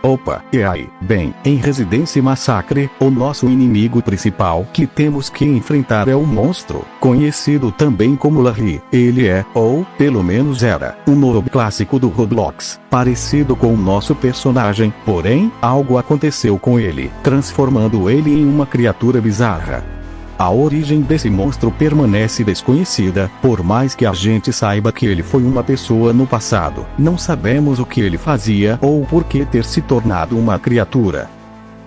Opa, e aí? Bem, em Residência Massacre, o nosso inimigo principal que temos que enfrentar é o monstro, conhecido também como Larry. Ele é, ou pelo menos era, um mob clássico do Roblox, parecido com o nosso personagem, porém, algo aconteceu com ele, transformando ele em uma criatura bizarra. A origem desse monstro permanece desconhecida, por mais que a gente saiba que ele foi uma pessoa no passado, não sabemos o que ele fazia ou por que ter se tornado uma criatura.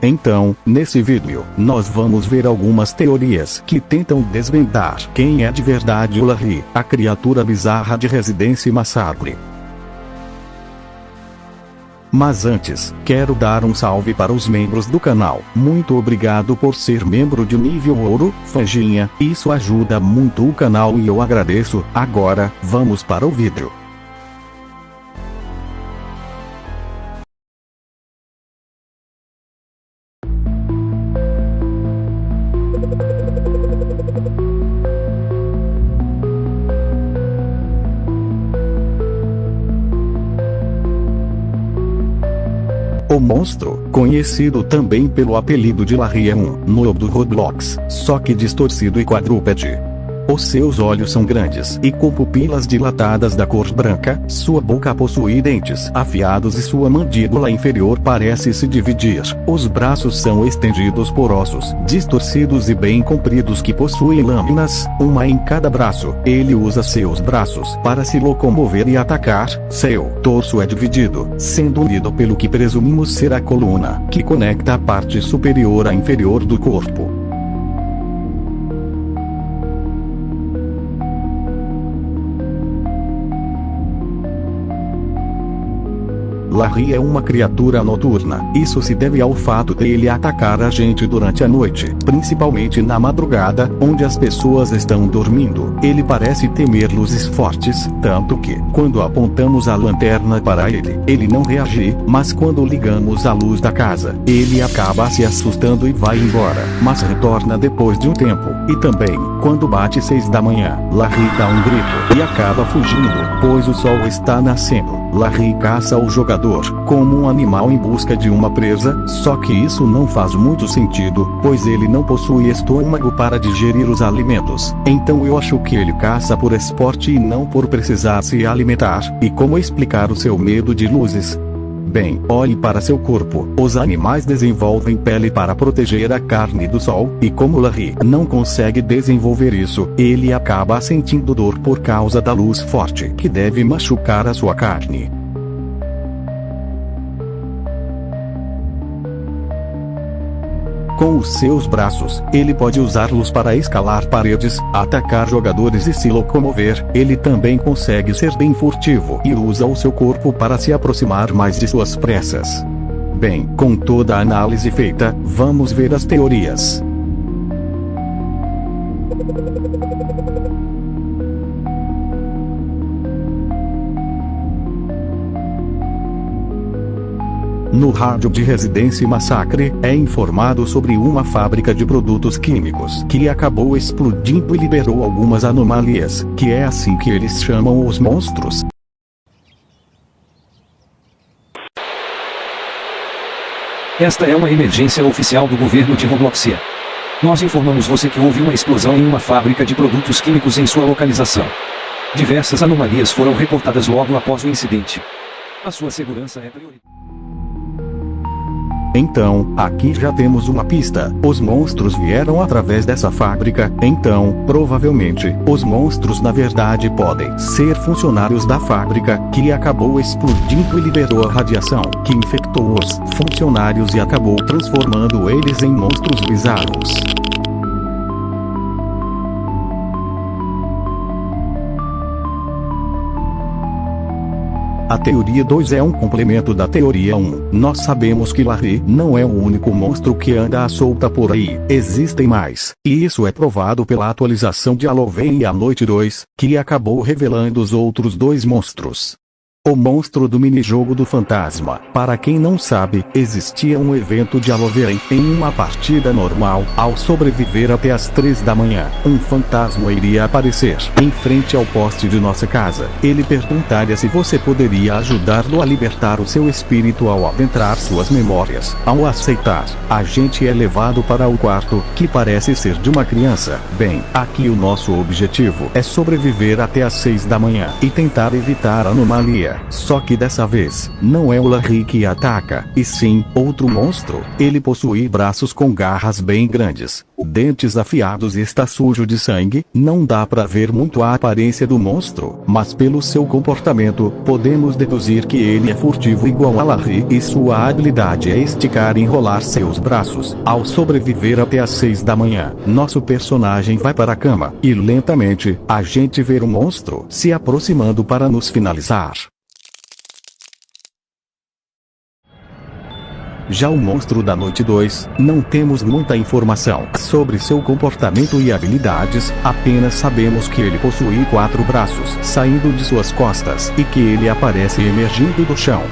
Então, nesse vídeo, nós vamos ver algumas teorias que tentam desvendar quem é de verdade o Larry, a criatura bizarra de Residência Massacre. Mas antes, quero dar um salve para os membros do canal. Muito obrigado por ser membro de nível ouro, Fanjinha, isso ajuda muito o canal e eu agradeço. Agora, vamos para o vídeo. O monstro, conhecido também pelo apelido de Larry, é um mob do Roblox, só que distorcido e quadrúpede. Os seus olhos são grandes e com pupilas dilatadas da cor branca, sua boca possui dentes afiados e sua mandíbula inferior parece se dividir. Os braços são estendidos por ossos distorcidos e bem compridos que possuem lâminas, uma em cada braço. Ele usa seus braços para se locomover e atacar. Seu torso é dividido, sendo unido pelo que presumimos ser a coluna, que conecta a parte superior à inferior do corpo. Larry é uma criatura noturna. Isso se deve ao fato dele atacar a gente durante a noite, principalmente na madrugada, onde as pessoas estão dormindo. Ele parece temer luzes fortes, tanto que, quando apontamos a lanterna para ele, ele não reage, mas quando ligamos a luz da casa, ele acaba se assustando e vai embora, mas retorna depois de um tempo. E também, quando bate 6 da manhã, Larry dá um grito e acaba fugindo, pois o sol está nascendo. Larry caça o jogador como um animal em busca de uma presa, só que isso não faz muito sentido, pois ele não possui estômago para digerir os alimentos. Então eu acho que ele caça por esporte e não por precisar se alimentar. E como explicar o seu medo de luzes? Bem, olhe para seu corpo. Os animais desenvolvem pele para proteger a carne do sol, e como Larry não consegue desenvolver isso, ele acaba sentindo dor por causa da luz forte que deve machucar a sua carne. Com os seus braços, ele pode usá-los para escalar paredes, atacar jogadores e se locomover. Ele também consegue ser bem furtivo e usa o seu corpo para se aproximar mais de suas presas. Bem, com toda a análise feita, vamos ver as teorias. No rádio de Residência Massacre, é informado sobre uma fábrica de produtos químicos que acabou explodindo e liberou algumas anomalias, que é assim que eles chamam os monstros. Esta é uma emergência oficial do governo de Robloxia. Nós informamos você que houve uma explosão em uma fábrica de produtos químicos em sua localização. Diversas anomalias foram reportadas logo após o incidente. A sua segurança é prioritária. Então, aqui já temos uma pista. Os monstros vieram através dessa fábrica, então, provavelmente, os monstros na verdade podem ser funcionários da fábrica, que acabou explodindo e liberou a radiação, que infectou os funcionários e acabou transformando eles em monstros bizarros. A teoria 2 é um complemento da teoria 1. Nós sabemos que Larry não é o único monstro que anda à solta por aí. Existem mais. E isso é provado pela atualização de Halloween e a Noite 2, que acabou revelando os outros 2 monstros. O monstro do minijogo do fantasma. Para quem não sabe, existia um evento de Halloween em uma partida normal. Ao sobreviver até as 3 da manhã, um fantasma iria aparecer em frente ao poste de nossa casa. Ele perguntaria se você poderia ajudá-lo a libertar o seu espírito ao adentrar suas memórias. Ao aceitar, a gente é levado para o quarto, que parece ser de uma criança. Bem, aqui o nosso objetivo é sobreviver até as 6 da manhã e tentar evitar a anomalia. Só que dessa vez, não é o Larry que ataca, e sim, outro monstro. Ele possui braços com garras bem grandes, dentes afiados e está sujo de sangue. Não dá pra ver muito a aparência do monstro, mas pelo seu comportamento, podemos deduzir que ele é furtivo igual a Larry e sua habilidade é esticar e enrolar seus braços. Ao sobreviver até as 6 da manhã, nosso personagem vai para a cama, e lentamente, a gente vê o monstro se aproximando para nos finalizar. Já o monstro da noite 2, não temos muita informação sobre seu comportamento e habilidades, apenas sabemos que ele possui 4 braços saindo de suas costas e que ele aparece emergindo do chão.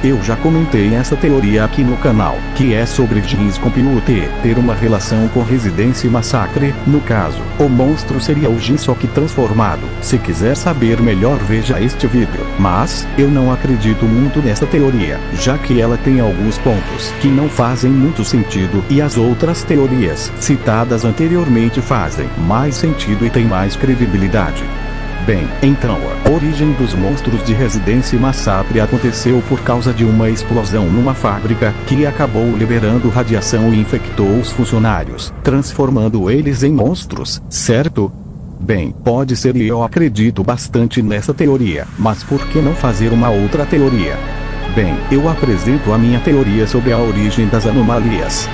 Eu já comentei essa teoria aqui no canal, que é sobre Jeans Computer ter uma relação com Residência e Massacre. No caso, o monstro seria o Jean só que transformado. Se quiser saber melhor, veja este vídeo. Mas, eu não acredito muito nessa teoria, já que ela tem alguns pontos que não fazem muito sentido e as outras teorias citadas anteriormente fazem mais sentido e têm mais credibilidade. Bem, então a origem dos monstros de Residência e Massacre aconteceu por causa de uma explosão numa fábrica, que acabou liberando radiação e infectou os funcionários, transformando eles em monstros, certo? Bem, pode ser e eu acredito bastante nessa teoria, mas por que não fazer uma outra teoria? Bem, eu apresento a minha teoria sobre a origem das anomalias.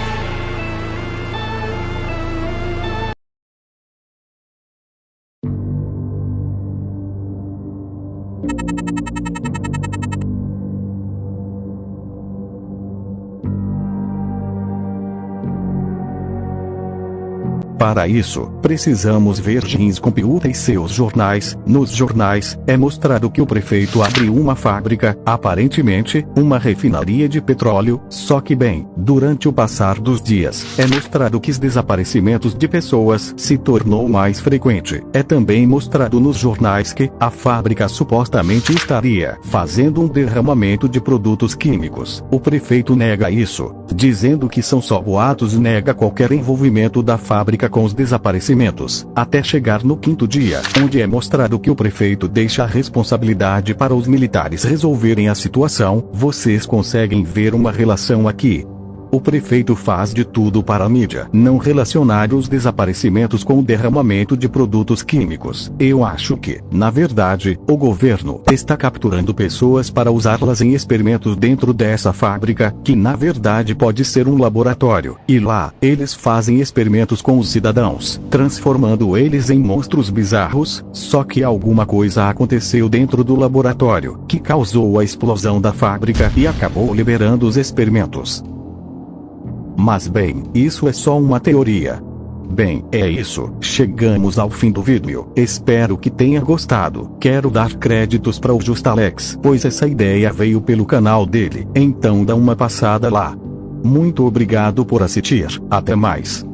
Para isso, precisamos ver Jeans Computer e seus jornais. Nos jornais, é mostrado que o prefeito abriu uma fábrica, aparentemente, uma refinaria de petróleo, só que bem, durante o passar dos dias, é mostrado que os desaparecimentos de pessoas se tornou mais frequente. É também mostrado nos jornais que a fábrica supostamente estaria fazendo um derramamento de produtos químicos. O prefeito nega isso, dizendo que são só boatos e nega qualquer envolvimento da fábrica com os desaparecimentos, até chegar no 5º dia, onde é mostrado que o prefeito deixa a responsabilidade para os militares resolverem a situação. Vocês conseguem ver uma relação aqui? O prefeito faz de tudo para a mídia não relacionar os desaparecimentos com o derramamento de produtos químicos. Eu acho que, na verdade, o governo está capturando pessoas para usá-las em experimentos dentro dessa fábrica, que na verdade pode ser um laboratório, e lá, eles fazem experimentos com os cidadãos, transformando eles em monstros bizarros. Só que alguma coisa aconteceu dentro do laboratório, que causou a explosão da fábrica e acabou liberando os experimentos. Mas bem, isso é só uma teoria. Bem, é isso, chegamos ao fim do vídeo, espero que tenha gostado. Quero dar créditos para o Justalex, pois essa ideia veio pelo canal dele, então dá uma passada lá. Muito obrigado por assistir, até mais.